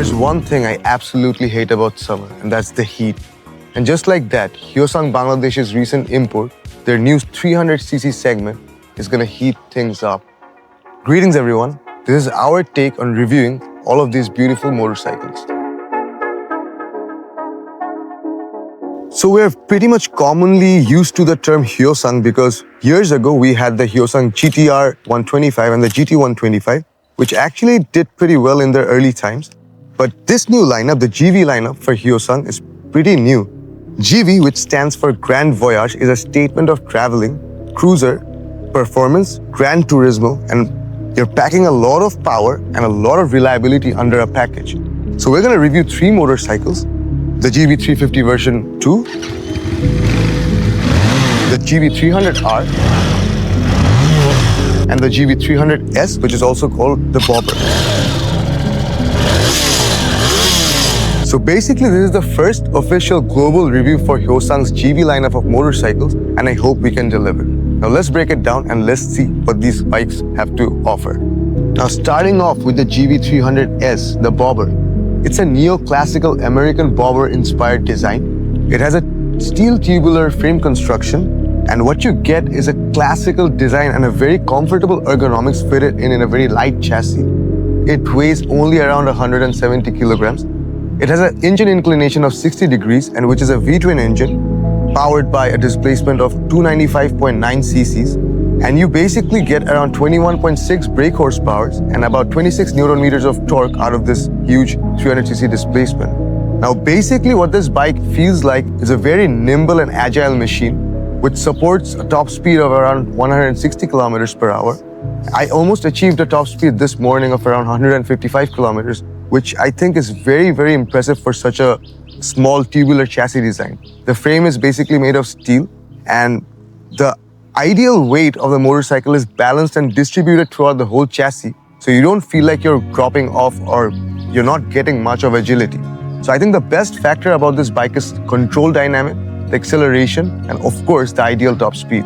There's one thing I absolutely hate about summer, and that's the heat. And just like that, Hyosung Bangladesh's recent import, their new 300cc segment, is gonna heat things up. Greetings everyone, this is our take on reviewing all of these beautiful motorcycles. So we're pretty much commonly used to the term Hyosung because years ago we had the Hyosung GTR 125 and the GT 125, which actually did pretty well in their early times. But this new lineup, the GV lineup for Hyosung, is pretty new. GV, which stands for Grand Voyage, is a statement of traveling, cruiser, performance, Gran Turismo, and you're packing a lot of power and a lot of reliability under a package. So we're going to review 3 motorcycles: the GV350 version 2, the GV300R, and the GV300S, which is also called the Bobber. So basically, this is the first official global review for Hyosung's GV lineup of motorcycles, and I hope we can deliver. Now let's break it down and let's see what these bikes have to offer. Now starting off with the GV300S, the Bobber. It's a neoclassical American bobber-inspired design. It has a steel tubular frame construction, and what you get is a classical design and a very comfortable ergonomics fitted in a very light chassis. It weighs only around 170 kilograms. It has an engine inclination of 60 degrees, and which is a V-twin engine powered by a displacement of 295.9 cc's. And you basically get around 21.6 brake horsepower and about 26 Newton meters of torque out of this huge 300cc displacement. Now, basically what this bike feels like is a very nimble and agile machine which supports a top speed of around 160 kilometers per hour. I almost achieved a top speed this morning of around 155 kilometers, which I think is very, very impressive for such a small tubular chassis design. The frame is basically made of steel, and the ideal weight of the motorcycle is balanced and distributed throughout the whole chassis, so you don't feel like you're dropping off or you're not getting much of agility. So I think the best factor about this bike is control dynamic, the acceleration, and of course the ideal top speed.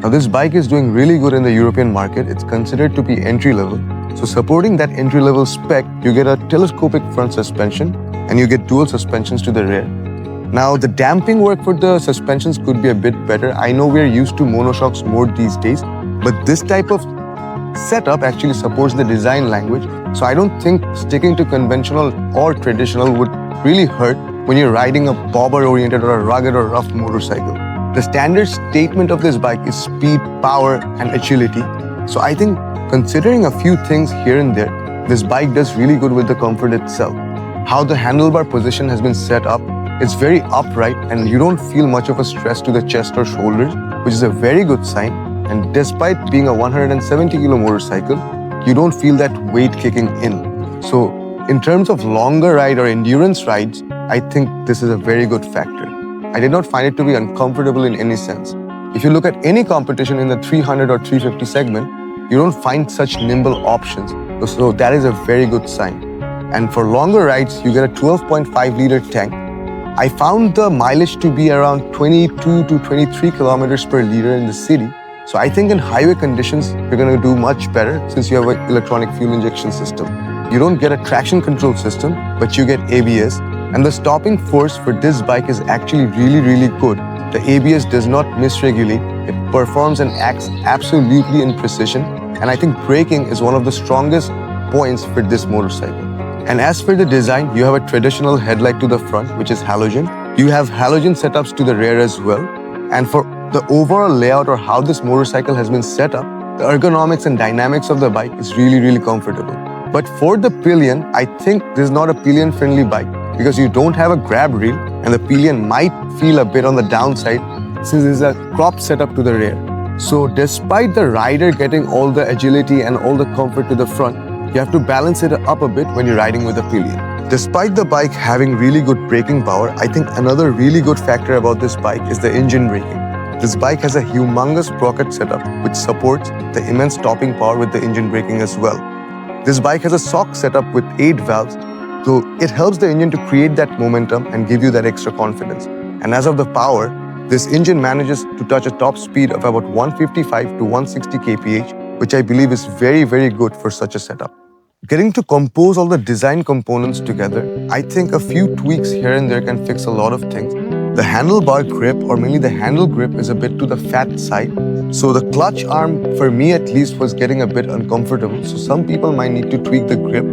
Now this bike is doing really good in the European market. It's considered to be entry level. So supporting that entry level spec, you get a telescopic front suspension and you get dual suspensions to the rear. Now the damping work for the suspensions could be a bit better. I know we're used to monoshocks more these days, but this type of setup actually supports the design language. So I don't think sticking to conventional or traditional would really hurt when you're riding a bobber-oriented or a rugged or rough motorcycle. The standard statement of this bike is speed, power, and agility. So I think considering a few things here and there, this bike does really good with the comfort itself. How the handlebar position has been set up, it's very upright and you don't feel much of a stress to the chest or shoulders, which is a very good sign. And despite being a 170 kilo motorcycle, you don't feel that weight kicking in. So in terms of longer ride or endurance rides, I think this is a very good factor. I did not find it to be uncomfortable in any sense. If you look at any competition in the 300 or 350 segment, you don't find such nimble options. So that is a very good sign. And for longer rides, you get a 12.5 liter tank. I found the mileage to be around 22 to 23 kilometers per liter in the city. So I think in highway conditions, you're going to do much better since you have an electronic fuel injection system. You don't get a traction control system, but you get ABS. And the stopping force for this bike is actually really, really good. The ABS does not misregulate. It performs and acts absolutely in precision. And I think braking is one of the strongest points for this motorcycle. And as for the design, you have a traditional headlight to the front, which is halogen. You have halogen setups to the rear as well. And for the overall layout or how this motorcycle has been set up, the ergonomics and dynamics of the bike is really, really comfortable. But for the pillion, I think this is not a pillion-friendly bike because you don't have a grab rail and the pillion might feel a bit on the downside since there's a crop setup to the rear. So despite the rider getting all the agility and all the comfort to the front, you have to balance it up a bit when you're riding with a pillion. Despite the bike having really good braking power, I think another really good factor about this bike is the engine braking. This bike has a humongous sprocket setup which supports the immense topping power with the engine braking as well. This bike has a SOHC setup with 8 valves, so it helps the engine to create that momentum and give you that extra confidence. And as of the power, this engine manages to touch a top speed of about 155 to 160 kph, which I believe is very, very good for such a setup. Getting to compose all the design components together, I think a few tweaks here and there can fix a lot of things. The handlebar grip, or mainly the handle grip, is a bit to the fat side. So the clutch arm, for me at least, was getting a bit uncomfortable. So some people might need to tweak the grip.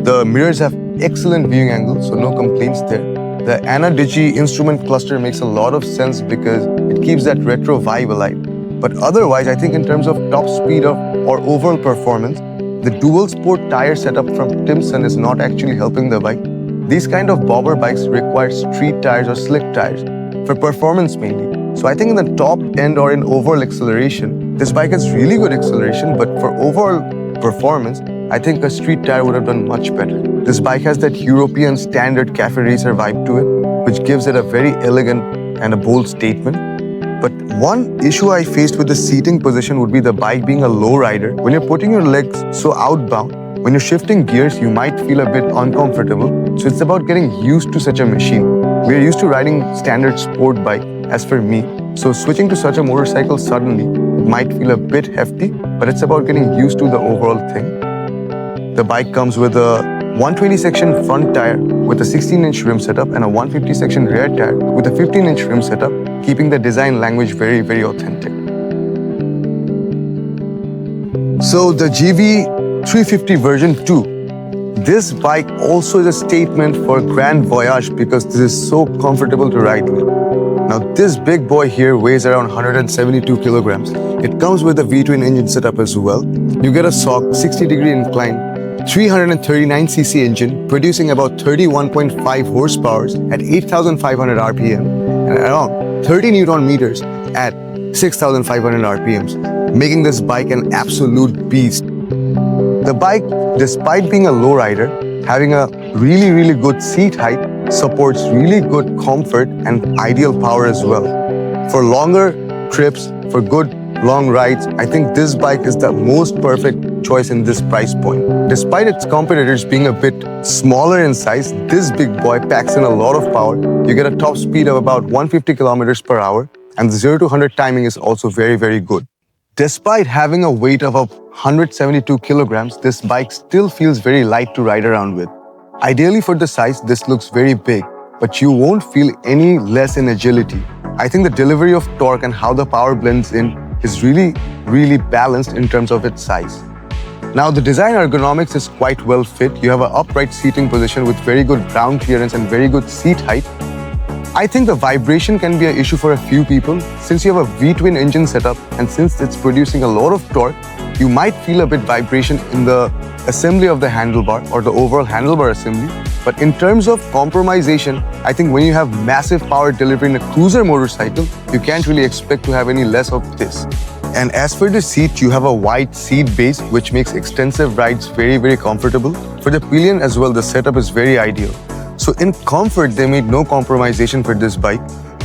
The mirrors have excellent viewing angles, so no complaints there. The Ana Digi instrument cluster makes a lot of sense because it keeps that retro vibe alive. But otherwise, I think in terms of top speed or overall performance, the dual sport tire setup from Timson is not actually helping the bike. These kind of bobber bikes require street tires or slick tires for performance mainly. So I think in the top end or in overall acceleration, this bike has really good acceleration, but for overall performance, I think a street tire would have done much better. This bike has that European standard cafe racer vibe to it, which gives it a very elegant and a bold statement. But one issue I faced with the seating position would be the bike being a low rider. When you're putting your legs so outbound, when you're shifting gears, you might feel a bit uncomfortable. So it's about getting used to such a machine. We're used to riding standard sport bike, as for me. So switching to such a motorcycle suddenly, it might feel a bit hefty, but it's about getting used to the overall thing. The bike comes with a 120 section front tire with a 16-inch rim setup and a 150 section rear tire with a 15-inch rim setup, keeping the design language very, very authentic. So the GV350 version 2. This bike also is a statement for Grand Voyage because this is so comfortable to ride with. Now this big boy here weighs around 172 kilograms. It comes with a V-twin engine setup as well. You get a SOHC 60-degree incline 339cc engine producing about 31.5 horsepower at 8,500 RPM and around 30 Newton meters at 6,500 RPMs, making this bike an absolute beast. The bike, despite being a low rider, having a really, really good seat height, supports really good comfort and ideal power as well. For longer trips, for good long rides, I think this bike is the most perfect choice in this price point. Despite its competitors being a bit smaller in size, this big boy packs in a lot of power. You get a top speed of about 150 kilometers per hour, and the 0 to 100 timing is also very, very good. Despite having a weight of 172 kilograms, this bike still feels very light to ride around with. Ideally for the size, this looks very big, but you won't feel any less in agility. I think the delivery of torque and how the power blends in is really, really balanced in terms of its size. Now the design ergonomics is quite well fit. You have an upright seating position with very good ground clearance and very good seat height. I think the vibration can be an issue for a few people. Since you have a V-twin engine setup and since it's producing a lot of torque, you might feel a bit vibration in the assembly of the handlebar or the overall handlebar assembly. But in terms of compromisation, I think when you have massive power delivery in a cruiser motorcycle, you can't really expect to have any less of this. And as for the seat, you have a wide seat base, which makes extensive rides very, very comfortable. For the pillion as well, the setup is very ideal. So in comfort, they made no compromisation for this bike.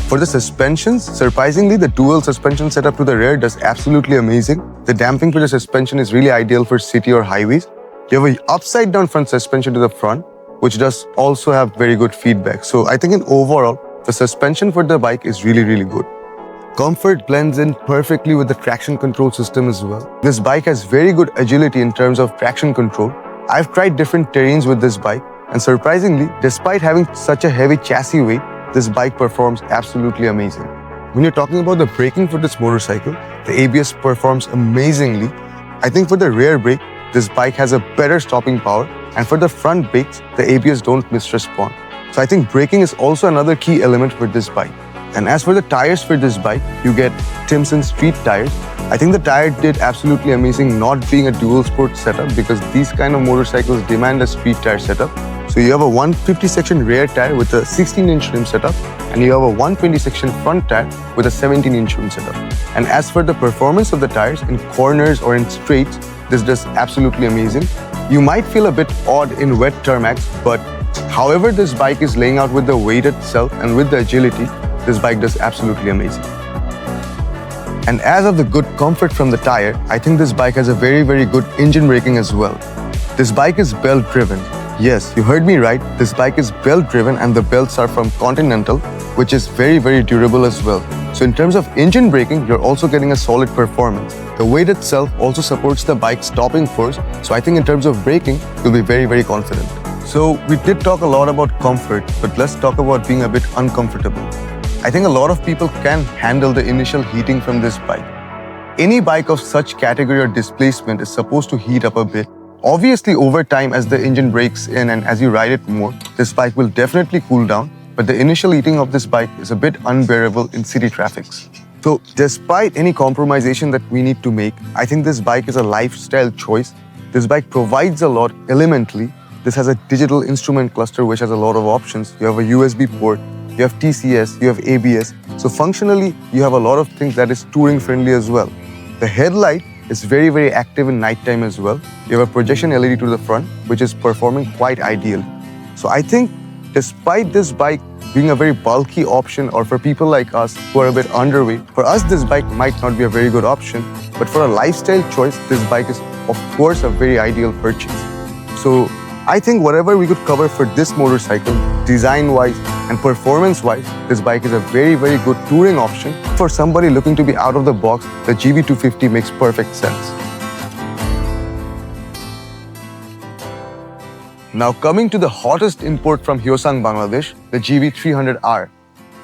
For the suspensions, surprisingly, the dual suspension setup to the rear does absolutely amazing. The damping for the suspension is really ideal for city or highways. You have an upside down front suspension to the front, which does also have very good feedback. So I think in overall, the suspension for the bike is really, really good. Comfort blends in perfectly with the traction control system as well. This bike has very good agility in terms of traction control. I've tried different terrains with this bike, and surprisingly, despite having such a heavy chassis weight, this bike performs absolutely amazing. When you're talking about the braking for this motorcycle, the ABS performs amazingly. I think for the rear brake, this bike has a better stopping power, and for the front brakes, the ABS don't misrespond. So I think braking is also another key element for this bike. And as for the tires for this bike, you get Timson street tires. I think the tire did absolutely amazing not being a dual sport setup because these kind of motorcycles demand a street tire setup. So you have a 150 section rear tire with a 16-inch rim setup, and you have a 120 section front tire with a 17-inch rim setup. And as for the performance of the tires in corners or in straights, this does absolutely amazing. You might feel a bit odd in wet tarmacs, but however this bike is laying out with the weight itself and with the agility, this bike does absolutely amazing. And as of the good comfort from the tire, I think this bike has a very, very good engine braking as well. This bike is belt driven. Yes, you heard me right. This bike is belt driven and the belts are from Continental. which is very, very durable as well. So in terms of engine braking, you're also getting a solid performance. The weight itself also supports the bike's stopping force. So I think in terms of braking, you'll be very, very confident. So we did talk a lot about comfort, but let's talk about being a bit uncomfortable. I think a lot of people can handle the initial heating from this bike. Any bike of such category or displacement is supposed to heat up a bit. Obviously, over time, as the engine breaks in and as you ride it more, this bike will definitely cool down. But the initial heating of this bike is a bit unbearable in city traffics. So despite any compromisation that we need to make, I think this bike is a lifestyle choice. This bike provides a lot elementally. This has a digital instrument cluster which has a lot of options. You have a USB port, you have TCS, you have ABS. So functionally, you have a lot of things that is touring friendly as well. The headlight is very, very active in nighttime as well. You have a projection LED to the front, which is performing quite ideally. So I think despite this bike being a very bulky option, or for people like us who are a bit underweight, for us this bike might not be a very good option, but for a lifestyle choice, this bike is of course a very ideal purchase. So I think whatever we could cover for this motorcycle, design-wise and performance-wise, this bike is a very, very good touring option. For somebody looking to be out of the box, the GV250 makes perfect sense. Now coming to the hottest import from Hyosung Bangladesh, the GV300R.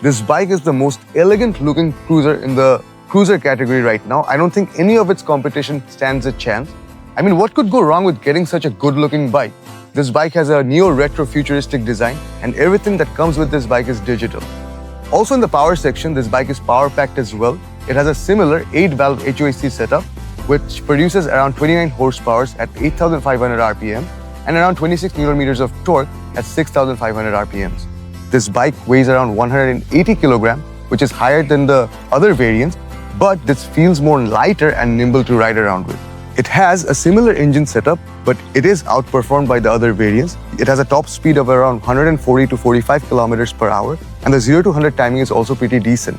This bike is the most elegant looking cruiser in the cruiser category right now. I don't think any of its competition stands a chance. I mean, what could go wrong with getting such a good looking bike? This bike has a neo-retro futuristic design and everything that comes with this bike is digital. Also in the power section, this bike is power packed as well. It has a similar 8-valve HOHC setup which produces around 29 horsepower at 8,500 RPM and around 26 Nm of torque at 6,500 RPMs. This bike weighs around 180 kg, which is higher than the other variants, but this feels more lighter and nimble to ride around with. It has a similar engine setup, but it is outperformed by the other variants. It has a top speed of around 140 to 45 km per hour, and the 0 to 100 timing is also pretty decent.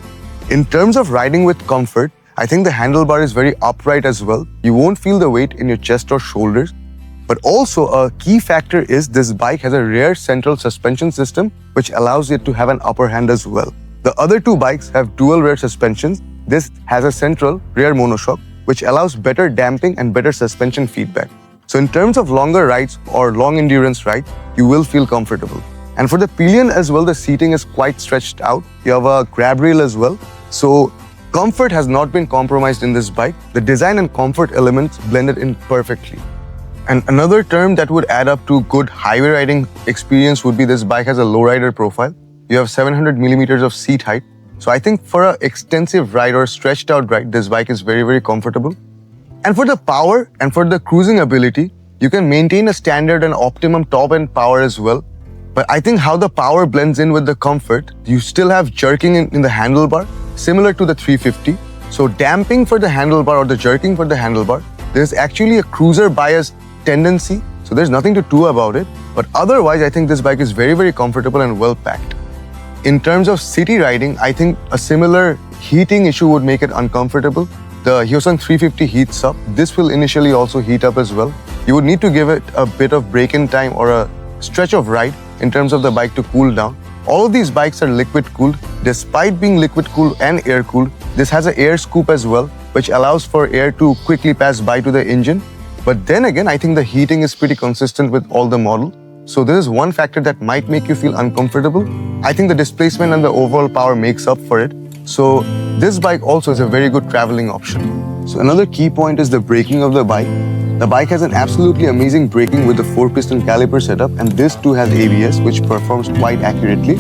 In terms of riding with comfort, I think the handlebar is very upright as well. You won't feel the weight in your chest or shoulders. But also a key factor is this bike has a rear central suspension system which allows it to have an upper hand as well. The other two bikes have dual rear suspensions. This has a central rear monoshock which allows better damping and better suspension feedback. So in terms of longer rides or long endurance rides, you will feel comfortable. And for the pillion as well, the seating is quite stretched out. You have a grab rail as well. So comfort has not been compromised in this bike. The design and comfort elements blended in perfectly. And another term that would add up to good highway riding experience would be this bike has a lowrider profile. You have 700 millimeters of seat height. So I think for an extensive ride or stretched out ride, this bike is very, very comfortable. And for the power and for the cruising ability, you can maintain a standard and optimum top end power as well. But I think how the power blends in with the comfort, you still have jerking in the handlebar, similar to the 350. So damping for the handlebar or the jerking for the handlebar, there's actually a cruiser bias tendency, so there's nothing to do about it. But otherwise, I think this bike is very, very comfortable and well packed. In terms of city riding, I think a similar heating issue would make it uncomfortable. The Hyosung 350 heats up. This will initially also heat up as well. You would need to give it a bit of break-in time or a stretch of ride in terms of the bike to cool down. All of these bikes are liquid cooled. Despite being liquid cooled and air cooled, this has an air scoop as well, which allows for air to quickly pass by to the engine. But then again, I think the heating is pretty consistent with all the model. So this is one factor that might make you feel uncomfortable. I think the displacement and the overall power makes up for it. So this bike also is a very good traveling option. So another key point is the braking of the bike. The bike has an absolutely amazing braking with the 4-piston caliper setup, and this too has ABS, which performs quite accurately.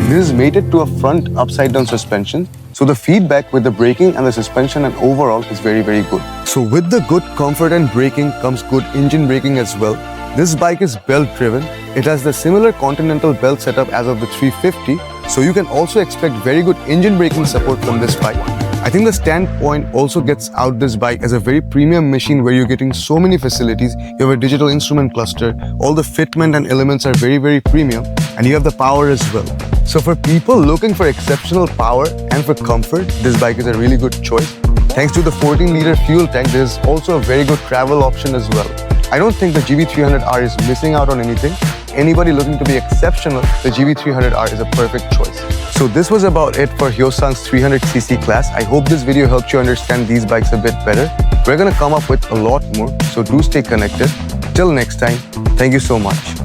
This is mated to a front upside-down suspension. So the feedback with the braking and the suspension and overall is very, very good. So with the good comfort and braking comes good engine braking as well. This bike is belt driven. It has the similar Continental belt setup as of the 350. So you can also expect very good engine braking support from this bike. I think the standpoint also gets out this bike as a very premium machine where you're getting so many facilities. You have a digital instrument cluster. All the fitment and elements are very, very premium, and you have the power as well. So for people looking for exceptional power and for comfort, this bike is a really good choice. Thanks to the 14-liter fuel tank, there is also a very good travel option as well. I don't think the GV300R is missing out on anything. Anybody looking to be exceptional, the GV300R is a perfect choice. So So this was about it for Hyosung's 300cc class. I hope this video helped you understand these bikes a bit better. We're gonna come up with a lot more, so do stay connected. Till next time, thank you so much.